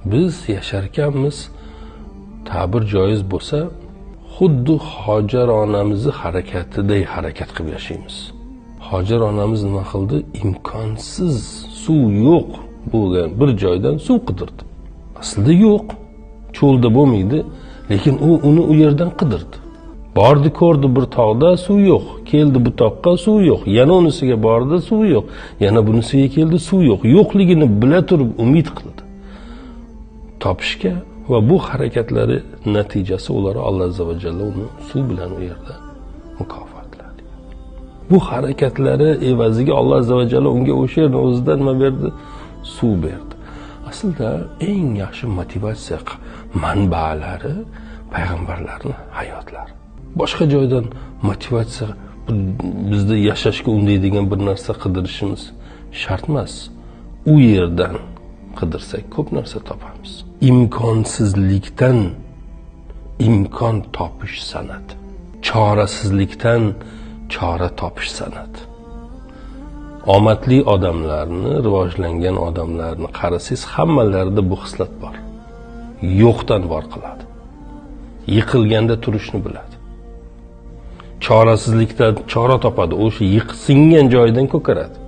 Biz yasharkanmiz, ta'bir joiz bo'lsa, xuddi Hojar onamizni harakatiday harakat qilib yashaymiz. Hojar onamiz nima qildi? Imkonsiz suv yo'q bo'lgan bir joydan suv qidirdi. Aslida yo'q, cho'lda bo'lmaydi, lekin uni u yerdan qidirdi. Bordi, ko'rdi bir tog'da suv yo'q, keldi bu toqqa suv yo'q, yana unisiga bordi, suv yo'q, yana bunisiga keldi, suv yo'q. Yo'qligini bila turib umid qildi topishga va bu harakatlari natijasi ular Alloh azza va jalla uni suv bilan u yerda mukofotladi. Bu harakatlari evaziga Alloh azza va jalla unga o'sha yerning o'zidan nima berdi? Suv berdi. Aslida eng yaxshi motivatsiya manbalari payg'ambarlarning hayotlari. Boshqa joydan motivatsiya bizda yashashga undaydigan bir narsa qidirishimiz shart emas. U yerdan qidirsak ko'p narsa topamiz. Imkonsizlikdan imkon topish san'ati. Chorasizlikdan chora topish san'ati. Omadli odamlarni, rivojlangan odamlarni qarasangiz, hammalarida bu xislat bor. Yo'qdan bor qiladi. Yiqilganda turishni biladi. Chorasizlikdan chora topadi, o'sha singan joyidan ko'karadi.